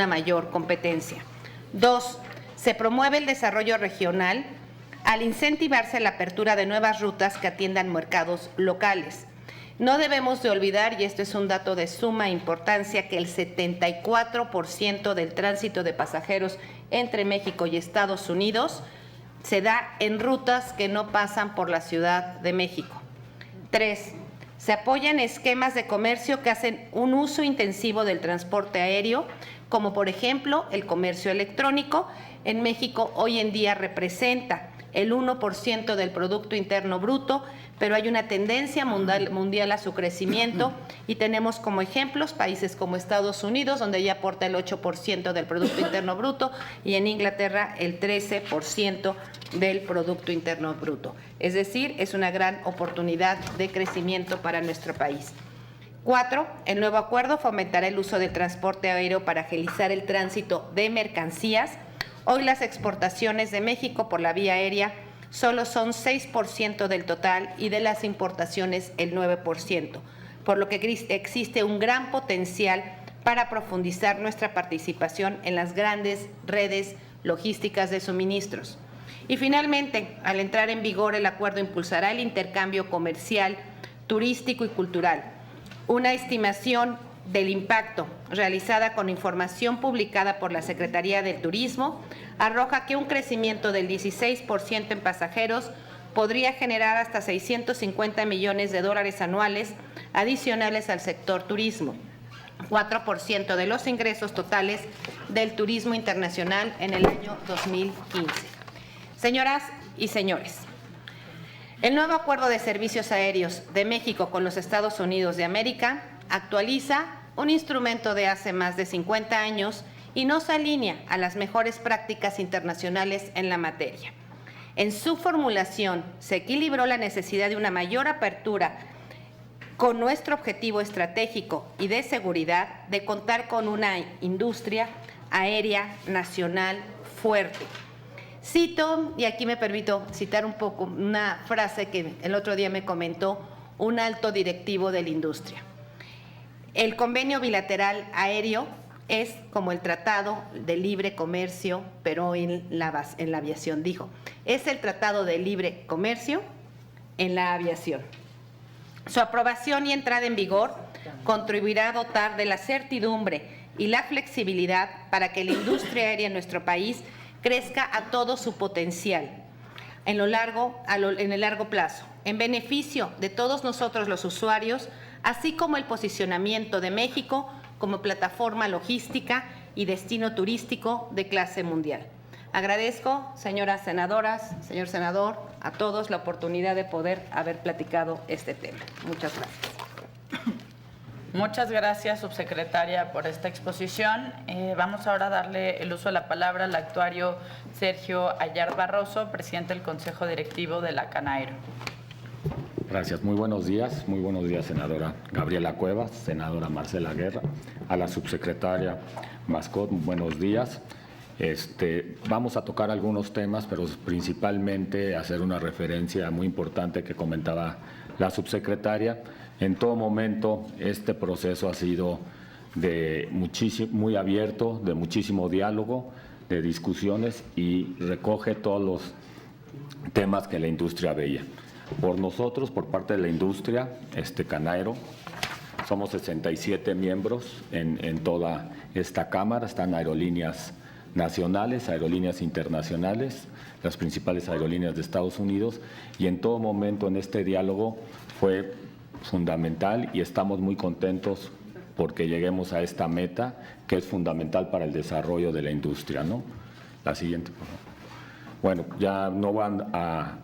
una mayor competencia. 2. Se promueve el desarrollo regional al incentivarse la apertura de nuevas rutas que atiendan mercados locales. No debemos de olvidar, y esto es un dato de suma importancia, que el 74% del tránsito de pasajeros entre México y Estados Unidos se da en rutas que no pasan por la Ciudad de México. 3. Se apoyan esquemas de comercio que hacen un uso intensivo del transporte aéreo, como por ejemplo el comercio electrónico. En México hoy en día representa el 1% del Producto Interno Bruto, pero hay una tendencia mundial a su crecimiento y tenemos como ejemplos países como Estados Unidos, donde ya aporta el 8% del Producto Interno Bruto, y en Inglaterra el 13% del Producto Interno Bruto. Es decir, es una gran oportunidad de crecimiento para nuestro país. 4. El nuevo acuerdo fomentará el uso del transporte aéreo para agilizar el tránsito de mercancías. Hoy las exportaciones de México por la vía aérea solo son 6% del total y de las importaciones el 9%, por lo que existe un gran potencial para profundizar nuestra participación en las grandes redes logísticas de suministros. Y finalmente, al entrar en vigor el acuerdo impulsará el intercambio comercial, turístico y cultural. Una estimación del impacto realizada con información publicada por la Secretaría del Turismo arroja que un crecimiento del 16% en pasajeros podría generar hasta $650 millones anuales adicionales al sector turismo, 4% de los ingresos totales del turismo internacional en el año 2015. Señoras y señores, el nuevo acuerdo de servicios aéreos de México con los Estados Unidos de América actualiza un instrumento de hace más de 50 años y nos alinea a las mejores prácticas internacionales en la materia. En su formulación se equilibró la necesidad de una mayor apertura con nuestro objetivo estratégico y de seguridad de contar con una industria aérea nacional fuerte. Cito, y aquí me permito citar un poco una frase que el otro día me comentó un alto directivo de la industria. El convenio bilateral aéreo es como el tratado de libre comercio, pero en la aviación, dijo. Es el tratado de libre comercio en la aviación. Su aprobación y entrada en vigor contribuirá a dotar de la certidumbre y la flexibilidad para que la industria aérea en nuestro país crezca a todo su potencial en el largo plazo, en beneficio de todos nosotros los usuarios, así como el posicionamiento de México como plataforma logística y destino turístico de clase mundial. Agradezco, señoras senadoras, señor senador, a todos la oportunidad de poder haber platicado este tema. Muchas gracias. Muchas gracias, subsecretaria, por esta exposición. Vamos ahora a darle el uso de la palabra al actuario Sergio Ayar Barroso, presidente del Consejo Directivo de la Canaero. Gracias. Muy buenos días, senadora Gabriela Cuevas, senadora Marcela Guerra, a la subsecretaria Mascot, buenos días. Vamos a tocar algunos temas, pero principalmente hacer una referencia muy importante que comentaba la subsecretaria. En todo momento este proceso ha sido muy abierto, de muchísimo diálogo, de discusiones y recoge todos los temas que la industria veía. Por nosotros, por parte de la industria, Canaero, somos 67 miembros en toda esta Cámara, están aerolíneas nacionales, aerolíneas internacionales, las principales aerolíneas de Estados Unidos, y en todo momento en este diálogo fue fundamental y estamos muy contentos porque lleguemos a esta meta que es fundamental para el desarrollo de la industria, ¿no? La siguiente, por favor. Bueno, ya no van a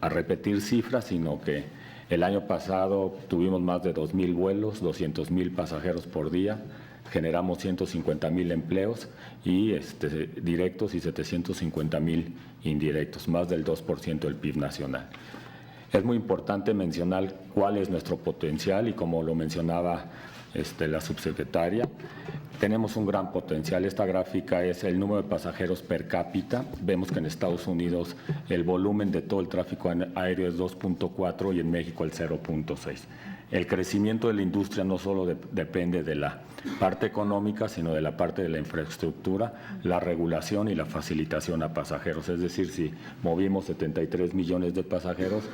repetir cifras, sino que el año pasado tuvimos más de 2,000 vuelos, 200,000 pasajeros por día, generamos 150,000 empleos y directos y 750,000 indirectos, más del 2% del PIB nacional. Es muy importante mencionar cuál es nuestro potencial y como lo mencionaba la subsecretaria, tenemos un gran potencial. Esta gráfica es el número de pasajeros per cápita. Vemos que en Estados Unidos el volumen de todo el tráfico aéreo es 2.4 y en México el 0.6. el crecimiento de la industria no solo depende de la parte económica, sino de la parte de la infraestructura, la regulación y la facilitación a pasajeros. Es decir, si movimos 73 millones de pasajeros,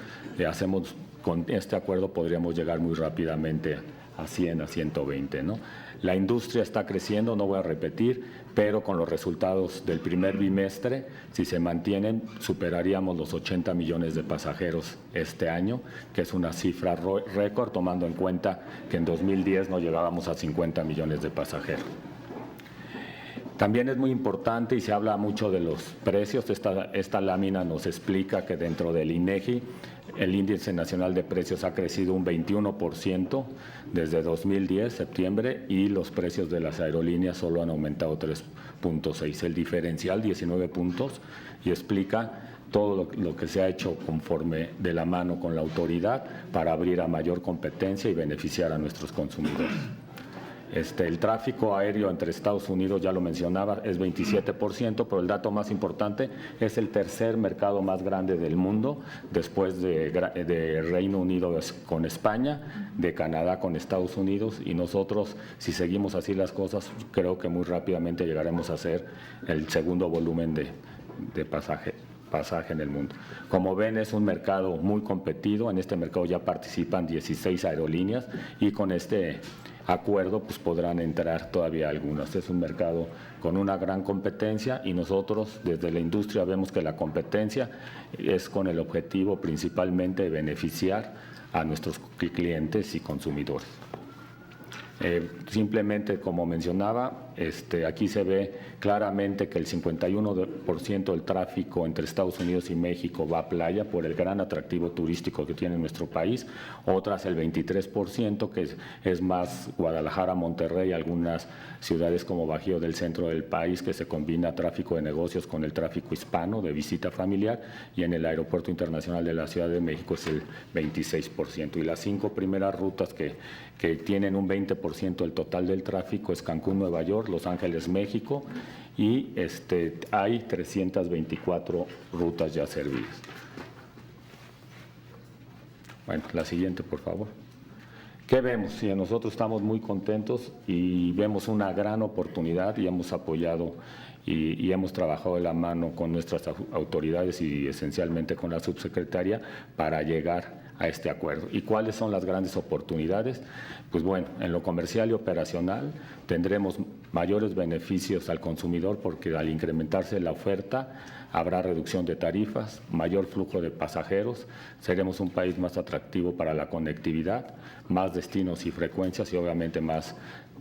con este acuerdo podríamos llegar muy rápidamente a 100, a 120, ¿no? La industria está creciendo, no voy a repetir, pero con los resultados del primer bimestre, si se mantienen, superaríamos los 80 millones de pasajeros este año, que es una cifra récord, tomando en cuenta que en 2010 no llegábamos a 50 millones de pasajeros. También es muy importante y se habla mucho de los precios. Esta lámina nos explica que dentro del INEGI el índice nacional de precios ha crecido un 21% desde 2010, septiembre, y los precios de las aerolíneas solo han aumentado 3.6, el diferencial 19 puntos, y explica todo lo que se ha hecho conforme de la mano con la autoridad para abrir a mayor competencia y beneficiar a nuestros consumidores. El tráfico aéreo entre Estados Unidos, ya lo mencionaba, es 27%, pero el dato más importante es el tercer mercado más grande del mundo, después de Reino Unido con España, de Canadá con Estados Unidos, y nosotros, si seguimos así las cosas, creo que muy rápidamente llegaremos a ser el segundo volumen de pasaje en el mundo. Como ven, es un mercado muy competido. En este mercado ya participan 16 aerolíneas y con este acuerdo pues podrán entrar todavía algunas. Es un mercado con una gran competencia y nosotros desde la industria vemos que la competencia es con el objetivo principalmente de beneficiar a nuestros clientes y consumidores. Simplemente, como mencionaba, aquí se ve claramente que el 51% del tráfico entre Estados Unidos y México va a playa por el gran atractivo turístico que tiene nuestro país. Otras, el 23%, que es más Guadalajara, Monterrey, algunas ciudades como Bajío del centro del país, que se combina tráfico de negocios con el tráfico hispano de visita familiar, y en el Aeropuerto Internacional de la Ciudad de México es el 26%. Y las 5 primeras rutas que tienen un 20% del total del tráfico es Cancún, Nueva York, Los Ángeles, México, y hay 324 rutas ya servidas. Bueno, la siguiente, por favor. ¿Qué vemos? Sí, nosotros estamos muy contentos y vemos una gran oportunidad y hemos apoyado y hemos trabajado de la mano con nuestras autoridades y esencialmente con la subsecretaria para llegar a este acuerdo. ¿Y cuáles son las grandes oportunidades? Pues bueno, en lo comercial y operacional tendremos mayores beneficios al consumidor porque al incrementarse la oferta habrá reducción de tarifas, mayor flujo de pasajeros, seremos un país más atractivo para la conectividad, más destinos y frecuencias y obviamente más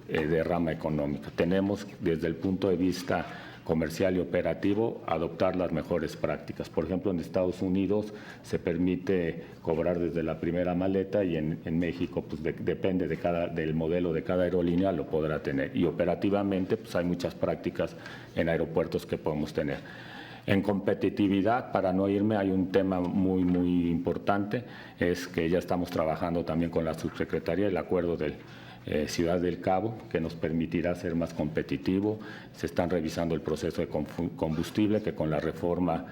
derrama económica. Tenemos desde el punto de vista comercial y operativo adoptar las mejores prácticas. Por ejemplo, en Estados Unidos se permite cobrar desde la primera maleta y en México pues depende del modelo de cada aerolínea, lo podrá tener. Y operativamente pues hay muchas prácticas en aeropuertos que podemos tener. En competitividad, para no irme, hay un tema muy, muy importante, es que ya estamos trabajando también con la subsecretaría, el acuerdo del Ciudad del Cabo, que nos permitirá ser más competitivo. Se están revisando el proceso de combustible, que con la reforma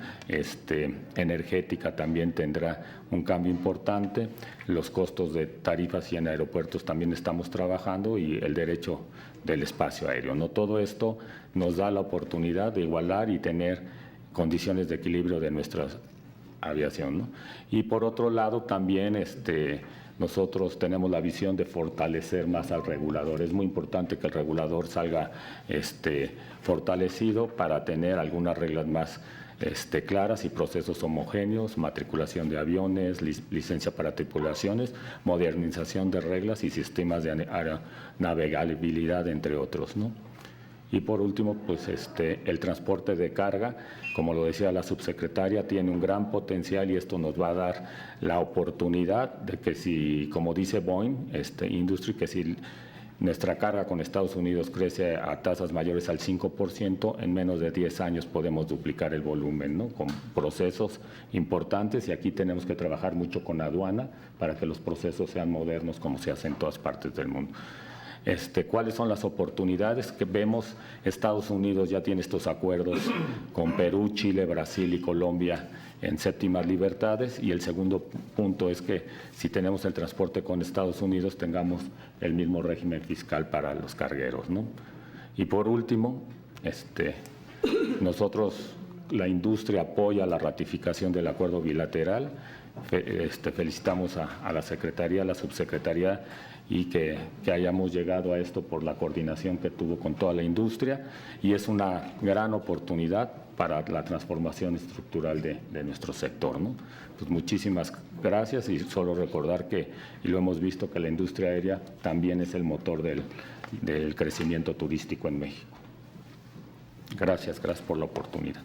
energética también tendrá un cambio importante. Los costos de tarifas y en aeropuertos también estamos trabajando y el derecho del espacio aéreo, ¿no? Todo esto nos da la oportunidad de igualar y tener condiciones de equilibrio de nuestra aviación, ¿no? Y por otro lado también nosotros tenemos la visión de fortalecer más al regulador. Es muy importante que el regulador salga fortalecido para tener algunas reglas más claras y procesos homogéneos, matriculación de aviones, licencia para tripulaciones, modernización de reglas y sistemas de navegabilidad, entre otros, ¿no? Y por último, pues el transporte de carga, como lo decía la subsecretaria, tiene un gran potencial y esto nos va a dar la oportunidad de que si, como dice Boeing Industry, que si nuestra carga con Estados Unidos crece a tasas mayores al 5%, en menos de 10 años podemos duplicar el volumen, ¿no? Con procesos importantes, y aquí tenemos que trabajar mucho con aduana para que los procesos sean modernos como se hace en todas partes del mundo. ¿Cuáles son las oportunidades que vemos? Estados Unidos ya tiene estos acuerdos con Perú, Chile, Brasil y Colombia en séptimas libertades, y el segundo punto es que si tenemos el transporte con Estados Unidos tengamos el mismo régimen fiscal para los cargueros, ¿no? Y por último, nosotros, la industria apoya la ratificación del acuerdo bilateral. Felicitamos a la Secretaría, a la Subsecretaría, y que hayamos llegado a esto por la coordinación que tuvo con toda la industria, y es una gran oportunidad para la transformación estructural de nuestro sector, ¿no? Pues muchísimas gracias, y solo recordar que, y lo hemos visto, que la industria aérea también es el motor del crecimiento turístico en México. Gracias por la oportunidad.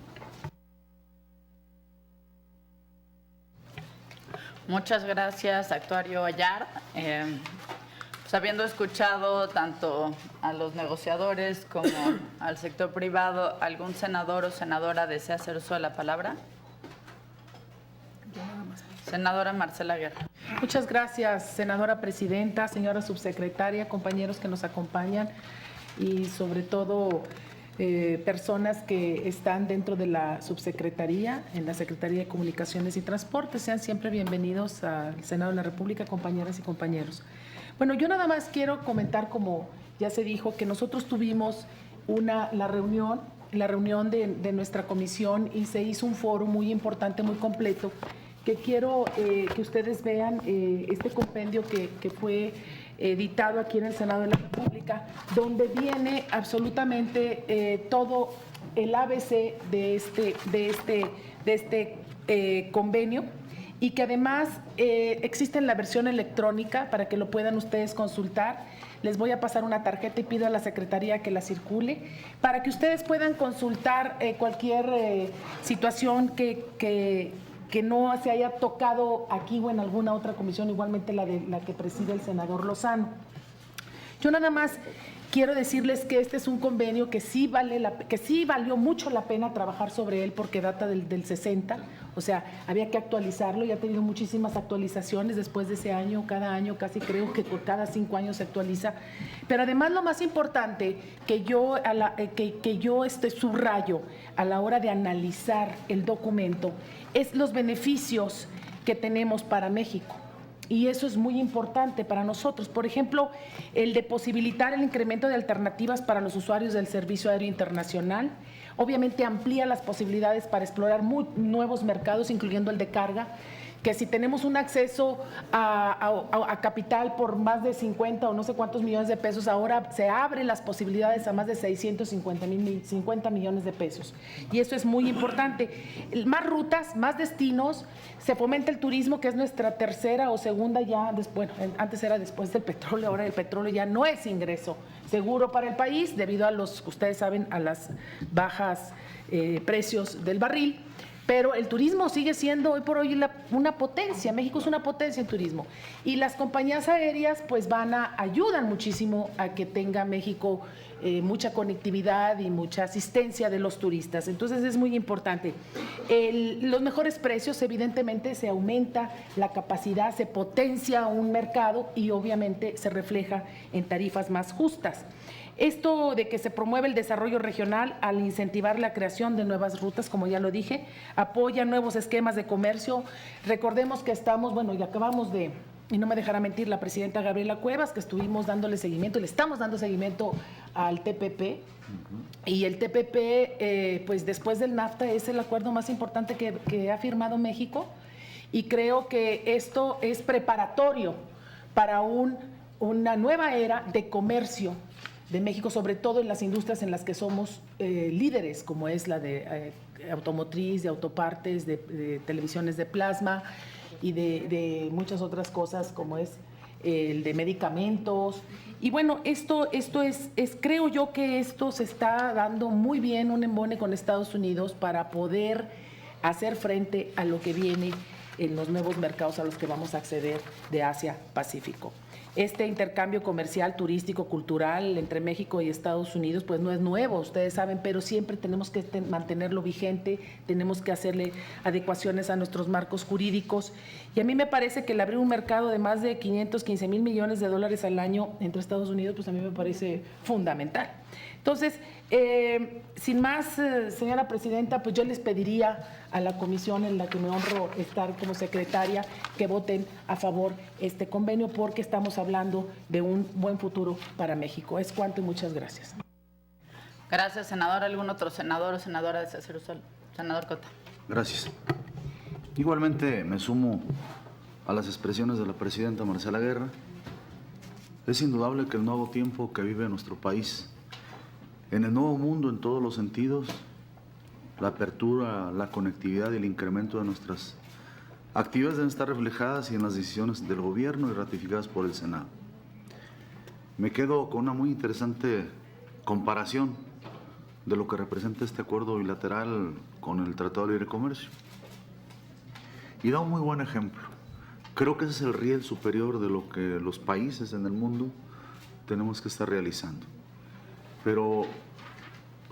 Muchas gracias, actuario Ayar. Pues habiendo escuchado tanto a los negociadores como al sector privado, ¿algún senador o senadora desea hacer uso de la palabra? Senadora Marcela Guerra. Muchas gracias, senadora presidenta, señora subsecretaria, compañeros que nos acompañan y sobre todo personas que están dentro de la subsecretaría, en la Secretaría de Comunicaciones y Transportes. Sean siempre bienvenidos al Senado de la República, compañeras y compañeros. Bueno, yo nada más quiero comentar, como ya se dijo, que nosotros tuvimos la reunión de nuestra comisión, y se hizo un foro muy importante, muy completo, que quiero que ustedes vean este compendio que fue editado aquí en el Senado de la República, donde viene absolutamente todo el ABC de este convenio, y que además existe en la versión electrónica para que lo puedan ustedes consultar. Les voy a pasar una tarjeta y pido a la Secretaría que la circule para que ustedes puedan consultar cualquier situación que no se haya tocado aquí o en alguna otra comisión, igualmente la que preside el senador Lozano. Yo nada más quiero decirles que este es un convenio que sí valió mucho la pena trabajar sobre él, porque data del 60, o sea, había que actualizarlo, y ha tenido muchísimas actualizaciones después de ese año, cada año, casi creo que por cada 5 años se actualiza. Pero además lo más importante que yo subrayo a la hora de analizar el documento es los beneficios que tenemos para México. Y eso es muy importante para nosotros. Por ejemplo, el de posibilitar el incremento de alternativas para los usuarios del servicio aéreo internacional. Obviamente amplía las posibilidades para explorar nuevos mercados, incluyendo el de carga, que si tenemos un acceso a capital por más de 50 o no sé cuántos millones de pesos, ahora se abren las posibilidades a más de 50 millones de pesos. Y eso es muy importante. Más rutas, más destinos, se fomenta el turismo, que es nuestra tercera o segunda ya, bueno, antes era después del petróleo, ahora el petróleo ya no es ingreso seguro para el país, debido a ustedes saben, a las bajas precios del barril. Pero el turismo sigue siendo hoy por hoy una potencia. México es una potencia en turismo. Y las compañías aéreas pues ayudan muchísimo a que tenga México mucha conectividad y mucha asistencia de los turistas. Entonces es muy importante. Los mejores precios, evidentemente, se aumenta la capacidad, se potencia un mercado y obviamente se refleja en tarifas más justas. Esto de que se promueve el desarrollo regional al incentivar la creación de nuevas rutas, como ya lo dije, apoya nuevos esquemas de comercio. Recordemos que y acabamos y no me dejará mentir la presidenta Gabriela Cuevas, que estuvimos dándole seguimiento, y le estamos dando seguimiento al TPP. Y el TPP, pues después del NAFTA, es el acuerdo más importante que ha firmado México, y creo que esto es preparatorio para una nueva era de comercio de México, sobre todo en las industrias en las que somos líderes, como es la de automotriz, de autopartes, de televisiones de plasma y de muchas otras cosas, como es el de medicamentos. Y bueno, esto creo yo que esto se está dando muy bien, un embone con Estados Unidos para poder hacer frente a lo que viene en los nuevos mercados a los que vamos a acceder de Asia-Pacífico. Este intercambio comercial, turístico, cultural entre México y Estados Unidos, pues no es nuevo, ustedes saben, pero siempre tenemos que mantenerlo vigente, tenemos que hacerle adecuaciones a nuestros marcos jurídicos. Y a mí me parece que el abrir un mercado de más de 515 mil millones de dólares al año entre Estados Unidos, pues a mí me parece fundamental. Entonces, sin más, señora presidenta, pues yo les pediría a la comisión en la que me honro estar como secretaria que voten a favor este convenio porque estamos hablando de un buen futuro para México. Es cuanto y muchas gracias. Gracias, senador. ¿Algún otro senador o senadora desea hacer uso? Senador Cota. Gracias. Igualmente me sumo a las expresiones de la presidenta Marcela Guerra. Es indudable que el nuevo tiempo que vive nuestro país, en el nuevo mundo en todos los sentidos, la apertura, la conectividad y el incremento de nuestras actividades deben estar reflejadas y en las decisiones del gobierno y ratificadas por el Senado. Me quedo con una muy interesante comparación de lo que representa este acuerdo bilateral con el Tratado de Libre Comercio. Y da un muy buen ejemplo. Creo que ese es el riel superior de lo que los países en el mundo tenemos que estar realizando. Pero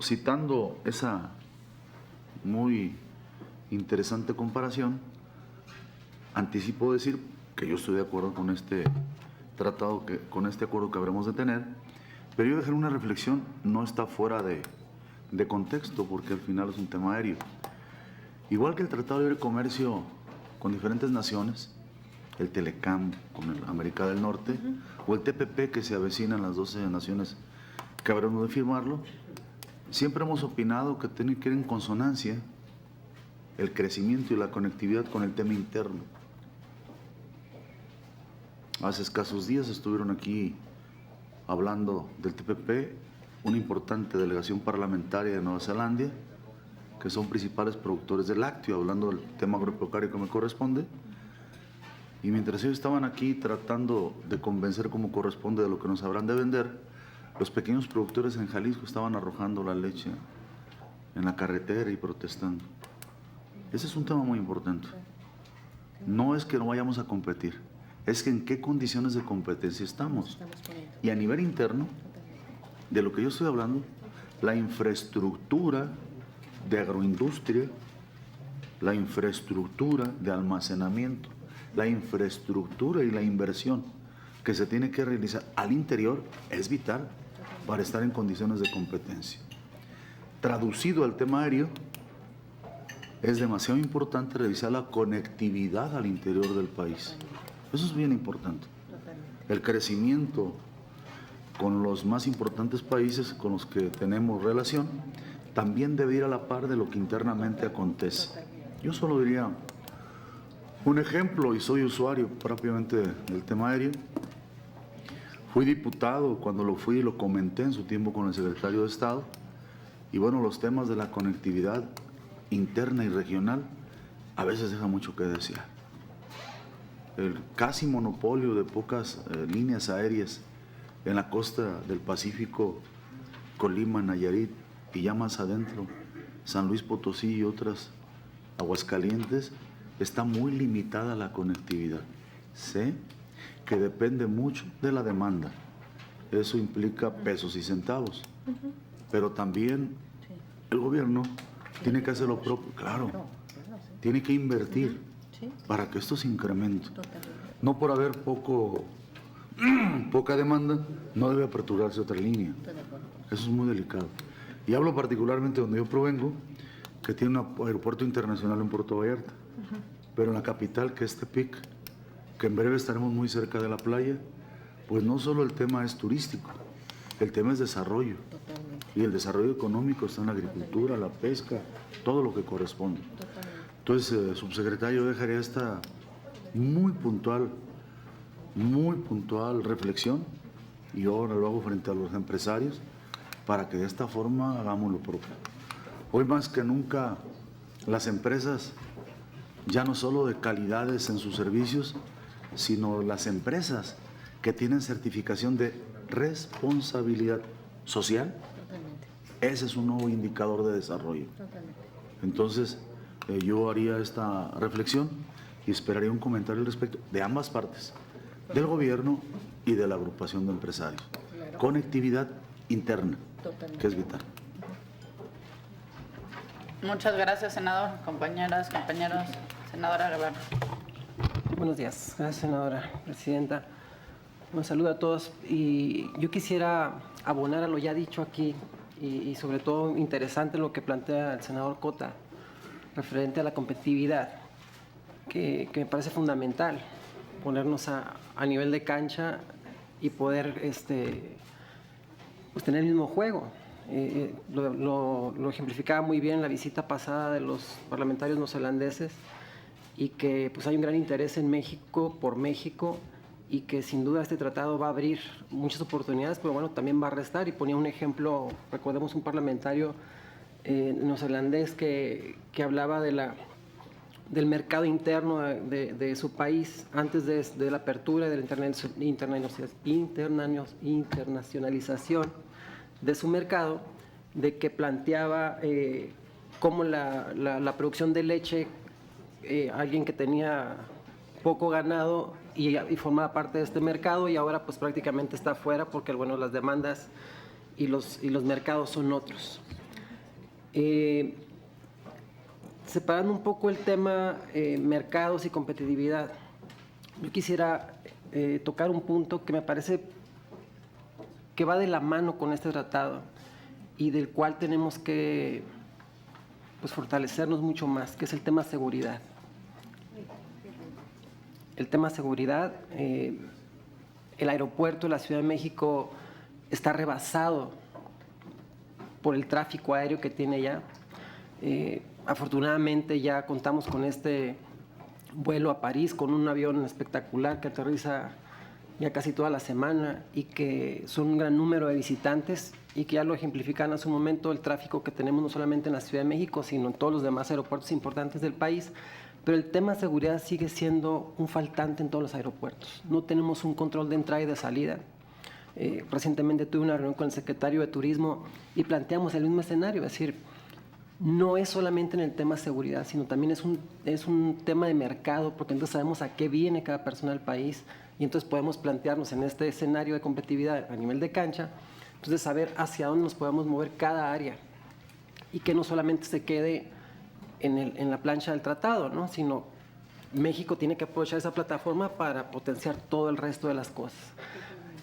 citando esa muy interesante comparación, anticipo decir que yo estoy de acuerdo con este tratado, con este acuerdo que habremos de tener, pero yo dejar una reflexión, no está fuera de contexto, porque al final es un tema aéreo. Igual que el Tratado de Libre Comercio con diferentes naciones, el Telecam con América del Norte, o el TPP que se avecina en las 12 naciones que habremos de firmarlo, siempre hemos opinado que tiene que ir en consonancia el crecimiento y la conectividad con el tema interno. Hace escasos días estuvieron aquí hablando del TPP una importante delegación parlamentaria de Nueva Zelanda, que son principales productores de lácteo, hablando del tema agropecuario que me corresponde. Y mientras ellos estaban aquí tratando de convencer como corresponde de lo que nos habrán de vender, los pequeños productores en Jalisco estaban arrojando la leche en la carretera y protestando. Ese es un tema muy importante. No es que no vayamos a competir, es que en qué condiciones de competencia estamos. Y a nivel interno, de lo que yo estoy hablando, la infraestructura de agroindustria, la infraestructura de almacenamiento, la infraestructura y la inversión que se tiene que realizar al interior es vital para estar en condiciones de competencia. Traducido al tema aéreo, es demasiado importante revisar la conectividad al interior del país. Eso es bien importante. El crecimiento con los más importantes países con los que tenemos relación también debe ir a la par de lo que internamente acontece. Yo solo diría un ejemplo, y soy usuario propiamente del tema aéreo. Fui diputado, cuando lo fui lo comenté en su tiempo con el secretario de Estado, y bueno, los temas de la conectividad interna y regional a veces deja mucho que desear. El casi monopolio de pocas líneas aéreas en la costa del Pacífico, Colima, Nayarit y ya más adentro, San Luis Potosí y otras, Aguascalientes, está muy limitada la conectividad. Sé que depende mucho de la demanda. Eso implica pesos y centavos. Pero también el gobierno tiene que hacer lo propio. Claro, tiene que invertir para que esto se incremente. No por haber poca demanda, no debe aperturarse otra línea. Eso es muy delicado. Y hablo particularmente donde yo provengo, que tiene un aeropuerto internacional en Puerto Vallarta, pero en la capital, que es Tepic, que en breve estaremos muy cerca de la playa, pues no solo el tema es turístico, el tema es desarrollo. Y el desarrollo económico está en la agricultura, la pesca, todo lo que corresponde. Entonces, subsecretario, dejaría esta muy puntual reflexión, y ahora lo hago frente a los empresarios, para que de esta forma hagamos lo propio. Hoy más que nunca, las empresas, ya no solo de calidades en sus servicios, sino las empresas que tienen certificación de responsabilidad social, ese es un nuevo indicador de desarrollo. Entonces, yo haría esta reflexión y esperaría un comentario al respecto de ambas partes, del gobierno y de la agrupación de empresarios. Conectividad interna, que es vital. Muchas gracias, senador. Compañeras, compañeros. Senadora Guevara. Buenos días. Gracias, senadora presidenta. Un saludo a todos. Y yo quisiera abonar a lo ya dicho aquí y sobre todo interesante lo que plantea el senador Cota referente a la competitividad, que me parece fundamental ponernos a nivel de cancha y poder pues tener el mismo juego. Lo ejemplificaba muy bien la visita pasada de los parlamentarios neozelandeses y que pues hay un gran interés en México por México y que sin duda este tratado va a abrir muchas oportunidades, pero bueno, también va a restar. Y ponía un ejemplo, recordemos un parlamentario neozelandés que hablaba del mercado interno de su país antes de la apertura y de la internacionalización de su mercado, de que planteaba cómo la producción de leche, alguien que tenía poco ganado y formaba parte de este mercado y ahora pues prácticamente está afuera porque bueno, las demandas y los mercados son otros. Separando un poco el tema mercados y competitividad, yo quisiera tocar un punto que me parece que va de la mano con este tratado y del cual tenemos que pues, fortalecernos mucho más, que es el tema seguridad. El tema seguridad, el aeropuerto de la Ciudad de México está rebasado por el tráfico aéreo que tiene ya. Afortunadamente ya contamos con este vuelo a París, con un avión espectacular que aterriza ya casi toda la semana y que son un gran número de visitantes y que ya lo ejemplifican hace un momento el tráfico que tenemos no solamente en la Ciudad de México, sino en todos los demás aeropuertos importantes del país. Pero el tema de seguridad sigue siendo un faltante en todos los aeropuertos. No tenemos un control de entrada y de salida. Recientemente tuve una reunión con el secretario de Turismo y planteamos el mismo escenario, es decir, no es solamente en el tema seguridad, sino también es un tema de mercado, porque entonces sabemos a qué viene cada persona del país y entonces podemos plantearnos en este escenario de competitividad a nivel de cancha, entonces saber hacia dónde nos podemos mover cada área y que no solamente se quede en la plancha del tratado, ¿no? Sino México tiene que aprovechar esa plataforma para potenciar todo el resto de las cosas.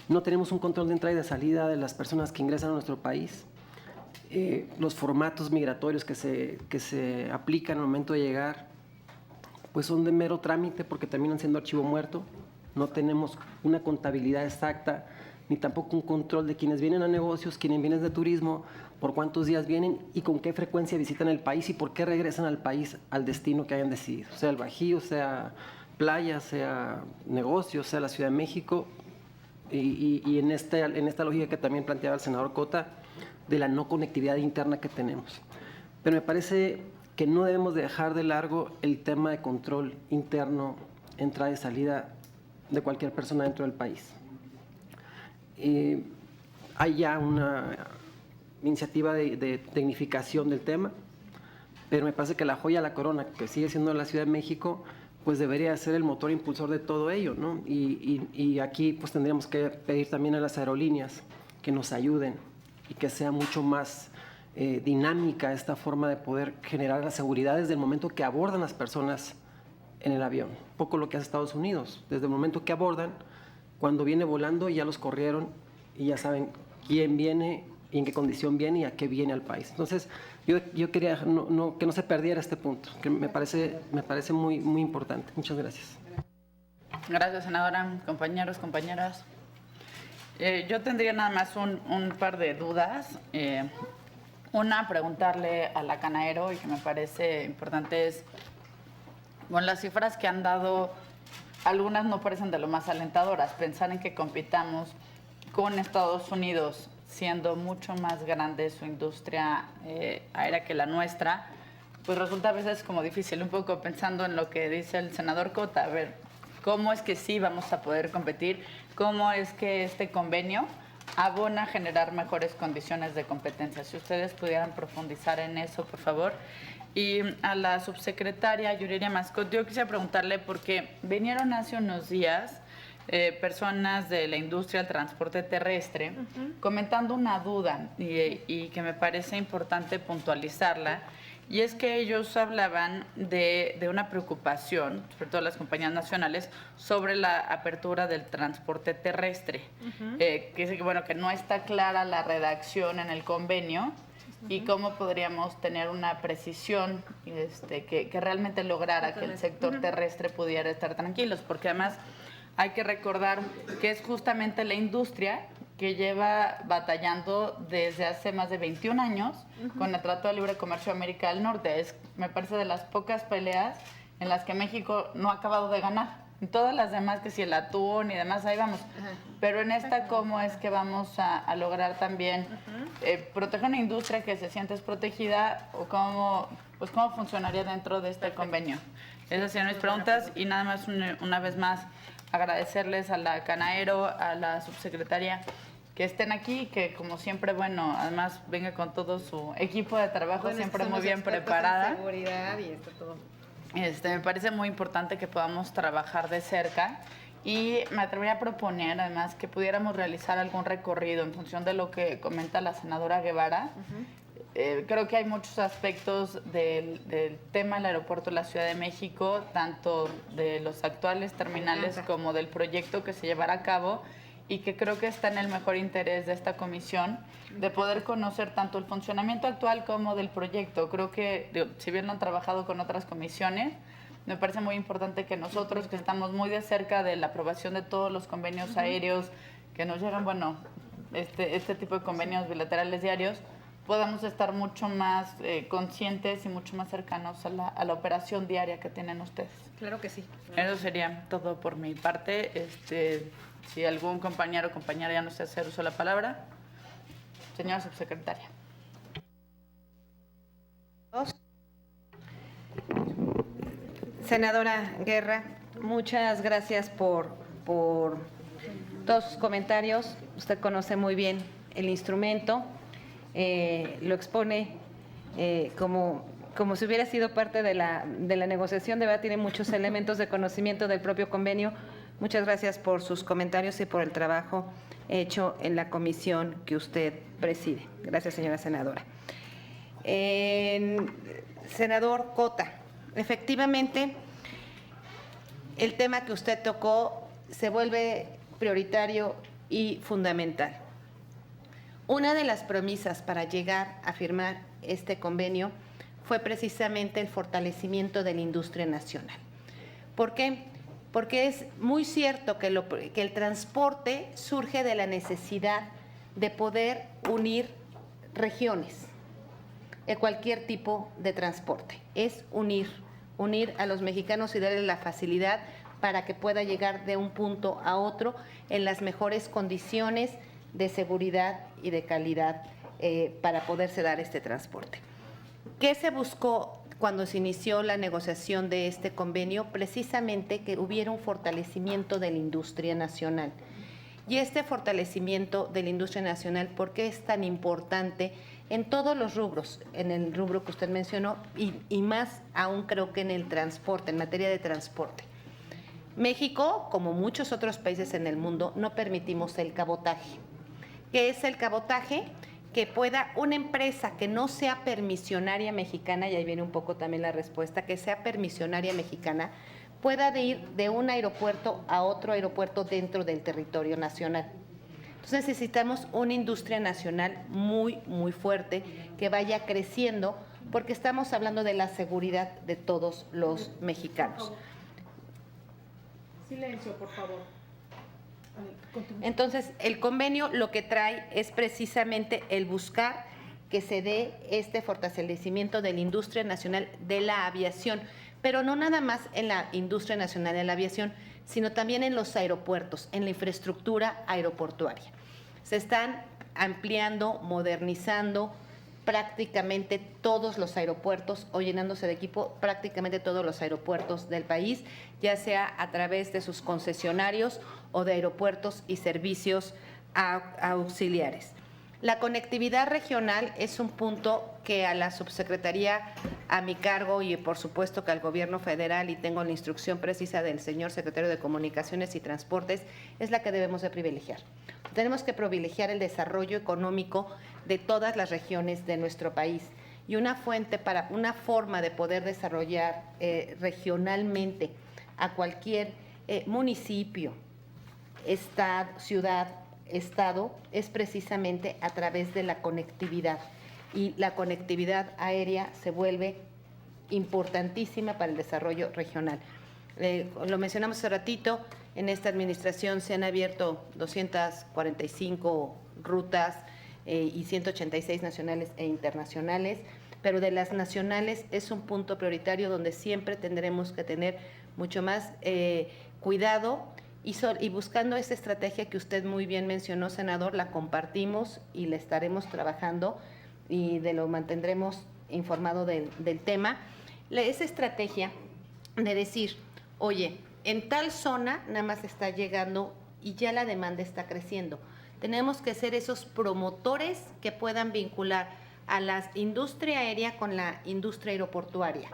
No tenemos un control de entrada y de salida de las personas que ingresan a nuestro país. Los formatos migratorios que se aplican al momento de llegar pues son de mero trámite porque terminan siendo archivo muerto. No tenemos una contabilidad exacta ni tampoco un control de quienes vienen a negocios, quienes vienen de turismo, por cuántos días vienen y con qué frecuencia visitan el país y por qué regresan al país al destino que hayan decidido, sea el Bajío, sea playa, sea negocios, sea la Ciudad de México y en esta lógica que también planteaba el senador Cota de la no conectividad interna que tenemos. Pero me parece que no debemos dejar de largo el tema de control interno, entrada y salida de cualquier persona dentro del país. Hay ya una iniciativa de tecnificación del tema, pero me parece que la joya de la corona, que sigue siendo la Ciudad de México, pues debería ser el motor impulsor de todo ello, ¿no? Y aquí pues tendríamos que pedir también a las aerolíneas que nos ayuden y que sea mucho más dinámica esta forma de poder generar la seguridad desde el momento que abordan las personas en el avión. Un poco lo que hace Estados Unidos, desde el momento que abordan, cuando viene volando ya los corrieron y ya saben quién viene y en qué condición viene y a qué viene al país. Entonces, yo quería que no se perdiera este punto, que me parece muy, muy importante. Muchas gracias. Gracias, senadora. Compañeros, compañeras. Yo tendría nada más un par de dudas. Una, preguntarle a la Canaero, y que me parece importante, es, bueno, las cifras que han dado, algunas no parecen de lo más alentadoras. Pensar en que compitamos con Estados Unidos, siendo mucho más grande su industria aérea que la nuestra, pues resulta a veces como difícil, un poco pensando en lo que dice el senador Cota. A ver, ¿cómo es que sí vamos a poder competir? ¿Cómo es que este convenio abona a generar mejores condiciones de competencia? Si ustedes pudieran profundizar en eso, por favor. Y a la subsecretaria Yuriria Mascot, yo quisiera preguntarle, porque vinieron hace unos días personas de la industria del transporte terrestre comentando una duda y que me parece importante puntualizarla. Y es que ellos hablaban de una preocupación, sobre todo las compañías nacionales, sobre la apertura del transporte terrestre. Que dice que, bueno, que no está clara la redacción en el convenio y cómo podríamos tener una precisión que realmente lograra que el sector terrestre pudiera estar tranquilos, porque además hay que recordar que es justamente la industria que lleva batallando desde hace más de 21 años con el Tratado de Libre Comercio de América del Norte. Es, me parece, de las pocas peleas en las que México no ha acabado de ganar. En todas las demás, que si el atún y demás, ahí vamos. Pero en esta, ¿cómo es que vamos a lograr también proteger una industria que se siente desprotegida o cómo funcionaría dentro de este convenio? Esas son mis preguntas y nada más, una vez más, agradecerles a la Canaero, a la subsecretaria que estén aquí, que como siempre, bueno, además venga con todo su equipo de trabajo, siempre muy bien preparada. Seguridad y esto todo. Me parece muy importante que podamos trabajar de cerca y me atrevería a proponer además que pudiéramos realizar algún recorrido en función de lo que comenta la senadora Guevara. Creo que hay muchos aspectos del tema del aeropuerto de la Ciudad de México, tanto de los actuales terminales como del proyecto que se llevará a cabo, y que creo que está en el mejor interés de esta comisión de poder conocer tanto el funcionamiento actual como del proyecto. Creo que, si bien lo han trabajado con otras comisiones, me parece muy importante que nosotros, que estamos muy de cerca de la aprobación de todos los convenios aéreos que nos llegan, bueno, este tipo de convenios bilaterales diarios, podamos estar mucho más conscientes y mucho más cercanos a la operación diaria que tienen ustedes. Claro que sí. Eso sería todo por mi parte. Si algún compañero o compañera ya no sé hacer uso de la palabra. Señora subsecretaria. Senadora Guerra, muchas gracias por todos sus comentarios. Usted conoce muy bien el instrumento, lo expone como si hubiera sido parte de la negociación. De verdad tiene muchos elementos de conocimiento del propio convenio. Muchas gracias por sus comentarios y por el trabajo hecho en la comisión que usted preside. Gracias, señora senadora. Senador Cota, efectivamente, el tema que usted tocó se vuelve prioritario y fundamental. Una de las premisas para llegar a firmar este convenio fue precisamente el fortalecimiento de la industria nacional. ¿Por qué? Porque es muy cierto que el transporte surge de la necesidad de poder unir regiones, de cualquier tipo de transporte. Es unir a los mexicanos y darles la facilidad para que pueda llegar de un punto a otro en las mejores condiciones de seguridad y de calidad para poderse dar este transporte. ¿Qué se buscó cuando se inició la negociación de este convenio? Precisamente que hubiera un fortalecimiento de la industria nacional. Y este fortalecimiento de la industria nacional, ¿por qué es tan importante en todos los rubros? En el rubro que usted mencionó y más aún creo que en el transporte, en materia de transporte. México, como muchos otros países en el mundo, no permitimos el cabotaje. ¿Qué es el cabotaje? Que pueda una empresa que no sea permisionaria mexicana, y ahí viene un poco también la respuesta, que sea permisionaria mexicana, pueda ir de un aeropuerto a otro aeropuerto dentro del territorio nacional. Entonces necesitamos una industria nacional muy, muy fuerte que vaya creciendo, porque estamos hablando de la seguridad de todos los mexicanos. Silencio, por favor. Entonces, el convenio lo que trae es precisamente el buscar que se dé este fortalecimiento de la industria nacional de la aviación, pero no nada más en la industria nacional de la aviación, sino también en los aeropuertos, en la infraestructura aeroportuaria. Se están ampliando, modernizando prácticamente todos los aeropuertos o llenándose de equipo prácticamente todos los aeropuertos del país, ya sea a través de sus concesionarios o de aeropuertos y servicios auxiliares. La conectividad regional es un punto que a la subsecretaría a mi cargo y por supuesto que al gobierno federal, y tengo la instrucción precisa del señor secretario de Comunicaciones y Transportes, es la que debemos de privilegiar. Tenemos que privilegiar el desarrollo económico de todas las regiones de nuestro país y una forma de poder desarrollar regionalmente a cualquier municipio, ciudad, estado, es precisamente a través de la conectividad. Y la conectividad aérea se vuelve importantísima para el desarrollo regional. Lo mencionamos hace ratito, en esta administración se han abierto 245 rutas y 186 nacionales e internacionales, pero de las nacionales es un punto prioritario donde siempre tendremos que tener mucho más cuidado y buscando esa estrategia que usted muy bien mencionó, senador, la compartimos y la estaremos trabajando y lo mantendremos informado del tema. Esa estrategia de decir, oye, en tal zona nada más está llegando y ya la demanda está creciendo. Tenemos que ser esos promotores que puedan vincular a la industria aérea con la industria aeroportuaria,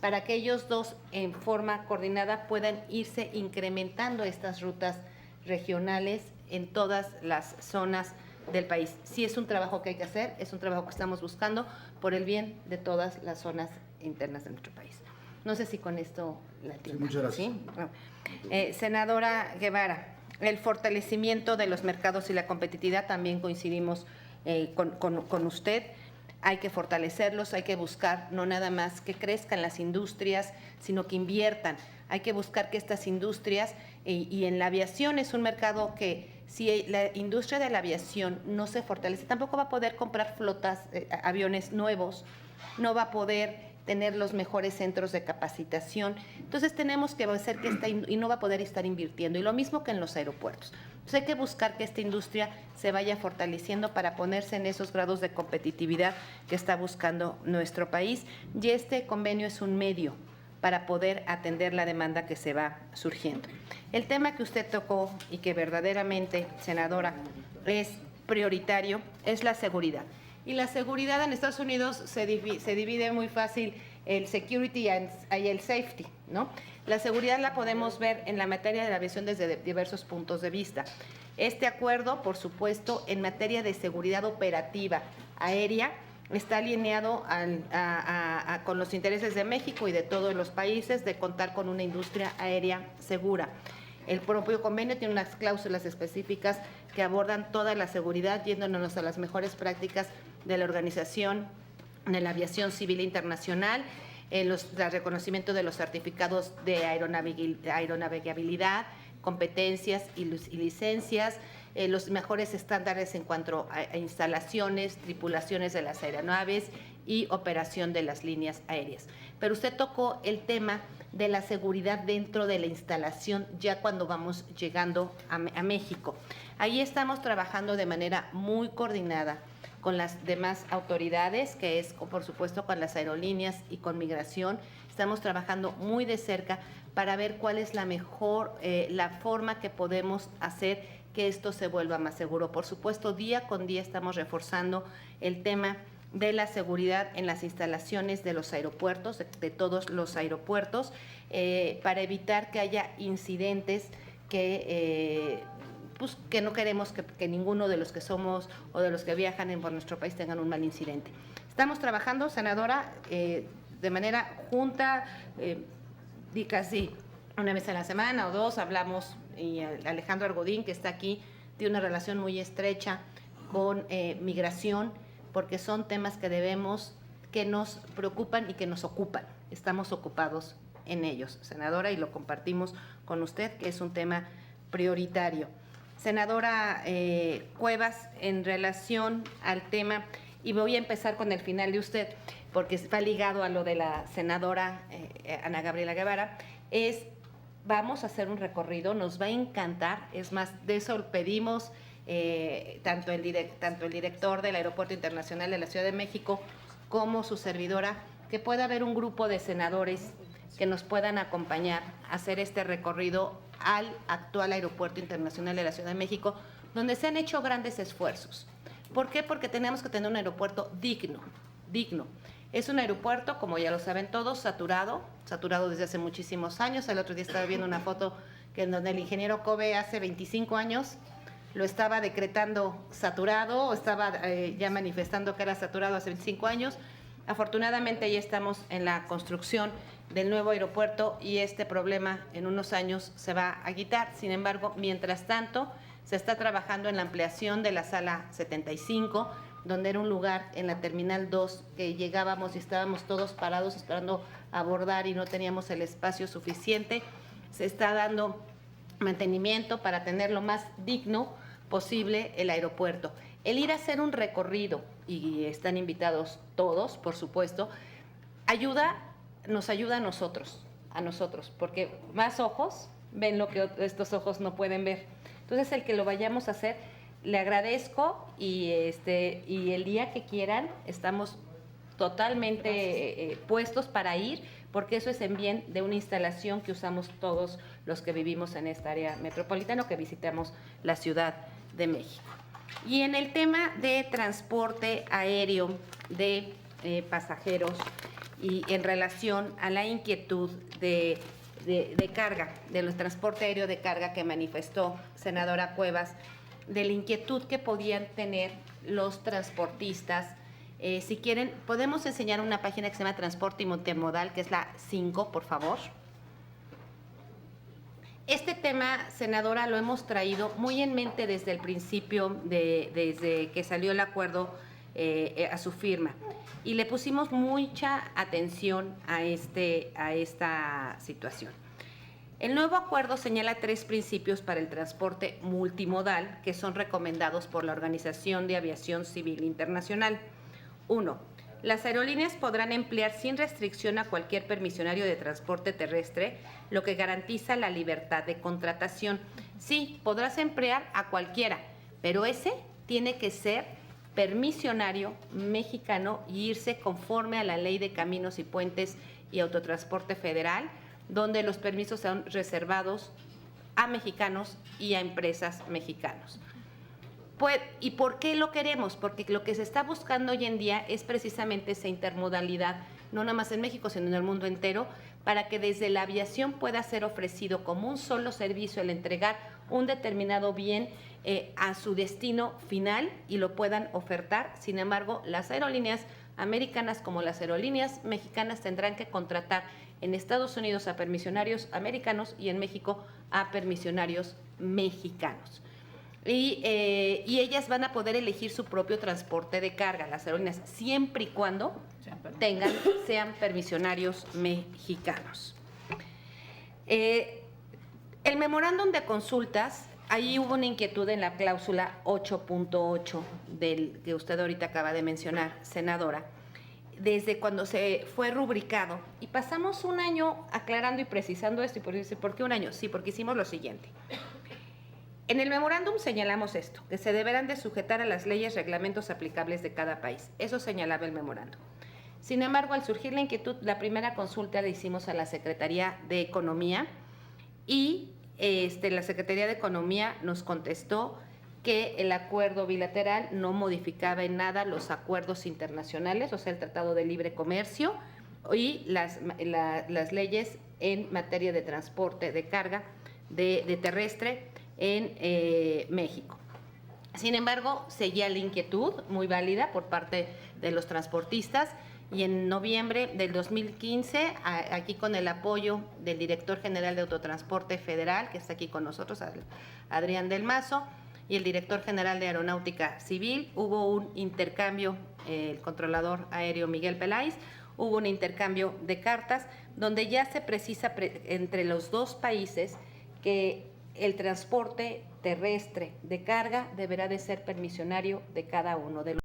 para que ellos dos en forma coordinada puedan irse incrementando estas rutas regionales en todas las zonas del país. Sí es un trabajo que hay que hacer, es un trabajo que estamos buscando por el bien de todas las zonas internas de nuestro país. No sé si con esto la atiendo. Sí, muchas gracias. ¿Sí? Senadora Guevara, el fortalecimiento de los mercados y la competitividad, también coincidimos con usted. Hay que fortalecerlos, hay que buscar no nada más que crezcan las industrias, sino que inviertan. Hay que buscar que estas industrias, y en la aviación es un mercado que si la industria de la aviación no se fortalece, tampoco va a poder comprar flotas, aviones nuevos, no va a poder tener los mejores centros de capacitación. Entonces tenemos que hacer que y no va a poder estar invirtiendo. Y lo mismo que en los aeropuertos. Entonces hay que buscar que esta industria se vaya fortaleciendo para ponerse en esos grados de competitividad que está buscando nuestro país. Y este convenio es un medio para poder atender la demanda que se va surgiendo. El tema que usted tocó y que verdaderamente, senadora, es prioritario es la seguridad. Y la seguridad en Estados Unidos se divide muy fácil el security y el safety, ¿no? La seguridad la podemos ver en la materia de la aviación desde diversos puntos de vista. Este acuerdo, por supuesto, en materia de seguridad operativa aérea, está alineado con los intereses de México y de todos los países de contar con una industria aérea segura. El propio convenio tiene unas cláusulas específicas que abordan toda la seguridad, yéndonos a las mejores prácticas de la Organización de la Aviación Civil Internacional, el reconocimiento de los certificados de aeronavegabilidad, competencias y licencias, los mejores estándares en cuanto a instalaciones, tripulaciones de las aeronaves y operación de las líneas aéreas. Pero usted tocó el tema de la seguridad dentro de la instalación ya cuando vamos llegando a México. Ahí estamos trabajando de manera muy coordinada con las demás autoridades, que es, por supuesto, con las aerolíneas y con migración. Estamos trabajando muy de cerca para ver cuál es la mejor, la forma que podemos hacer que esto se vuelva más seguro. Por supuesto, día con día estamos reforzando el tema de la seguridad en las instalaciones de los aeropuertos, de todos los aeropuertos, para evitar que haya incidentes que no queremos que ninguno de los que somos o de los que viajan por nuestro país tengan un mal incidente. Estamos trabajando, senadora, de manera junta, casi una vez a la semana o dos hablamos, y Alejandro Argodín, que está aquí, tiene una relación muy estrecha con migración, porque son temas que nos preocupan y que nos ocupan. Estamos ocupados en ellos, senadora, y lo compartimos con usted, que es un tema prioritario. Senadora Cuevas, en relación al tema, y voy a empezar con el final de usted, porque está ligado a lo de la senadora Ana Gabriela Guevara, vamos a hacer un recorrido, nos va a encantar, es más, de eso pedimos tanto el director del Aeropuerto Internacional de la Ciudad de México como su servidora, que pueda haber un grupo de senadores que nos puedan acompañar a hacer este recorrido al actual Aeropuerto Internacional de la Ciudad de México, donde se han hecho grandes esfuerzos. ¿Por qué? Porque tenemos que tener un aeropuerto digno. Es un aeropuerto, como ya lo saben todos, saturado desde hace muchísimos años. El otro día estaba viendo una foto que en donde el ingeniero Kobe hace 25 años lo estaba decretando saturado, o estaba ya manifestando que era saturado hace 25 años. Afortunadamente ya estamos en la construcción del nuevo aeropuerto y este problema en unos años se va a quitar. Sin embargo, mientras tanto, se está trabajando en la ampliación de la sala 75, donde era un lugar en la Terminal 2 que llegábamos y estábamos todos parados esperando abordar y no teníamos el espacio suficiente. Se está dando mantenimiento para tener lo más digno posible el aeropuerto. El ir a hacer un recorrido, y están invitados todos, por supuesto, nos ayuda a nosotros, porque más ojos ven lo que estos ojos no pueden ver. Entonces, el que lo vayamos a hacer, le agradezco y el día que quieran estamos totalmente puestos para ir, porque eso es en bien de una instalación que usamos todos los que vivimos en esta área metropolitana o que visitamos la Ciudad de México. Y en el tema de transporte aéreo de pasajeros y en relación a la inquietud de carga, del transporte aéreo de carga que manifestó senadora Cuevas, de la inquietud que podían tener los transportistas. Si quieren, podemos enseñar una página que se llama Transporte Intermodal, que es la 5, por favor. Este tema, senadora, lo hemos traído muy en mente desde el principio, desde que salió el acuerdo a su firma. Y le pusimos mucha atención a esta situación. El nuevo acuerdo señala 3 principios para el transporte multimodal que son recomendados por la Organización de Aviación Civil Internacional. 1. Las aerolíneas podrán emplear sin restricción a cualquier permisionario de transporte terrestre, lo que garantiza la libertad de contratación. Sí, podrás emplear a cualquiera, pero ese tiene que ser permisionario mexicano y irse conforme a la Ley de Caminos y Puentes y Autotransporte Federal, donde los permisos son reservados a mexicanos y a empresas mexicanos. ¿Y por qué lo queremos? Porque lo que se está buscando hoy en día es precisamente esa intermodalidad, no nada más en México, sino en el mundo entero, para que desde la aviación pueda ser ofrecido como un solo servicio el entregar un determinado bien a su destino final y lo puedan ofertar. Sin embargo, las aerolíneas americanas como las aerolíneas mexicanas tendrán que contratar en Estados Unidos a permisionarios americanos y en México a permisionarios mexicanos. Y ellas van a poder elegir su propio transporte de carga, las aerolíneas, siempre y cuando sean permisionarios mexicanos. El memorándum de consultas, ahí hubo una inquietud en la cláusula 8.8 del que usted ahorita acaba de mencionar, senadora, desde cuando se fue rubricado, y pasamos un año aclarando y precisando esto, y ¿por qué un año? Sí, porque hicimos lo siguiente. En el memorándum señalamos esto, que se deberán de sujetar a las leyes, reglamentos aplicables de cada país. Eso señalaba el memorándum. Sin embargo, al surgir la inquietud, la primera consulta la hicimos a la Secretaría de Economía y la Secretaría de Economía nos contestó que el acuerdo bilateral no modificaba en nada los acuerdos internacionales, o sea, el Tratado de Libre Comercio y las leyes en materia de transporte de carga de terrestre en México. Sin embargo, seguía la inquietud muy válida por parte de los transportistas y en noviembre del 2015, aquí con el apoyo del director general de Autotransporte Federal, que está aquí con nosotros, Adrián del Mazo, y el director general de Aeronáutica Civil, hubo un intercambio, el controlador aéreo Miguel Peláez, hubo un intercambio de cartas donde ya se precisa entre los dos países que el transporte terrestre de carga deberá de ser permisionario de cada uno de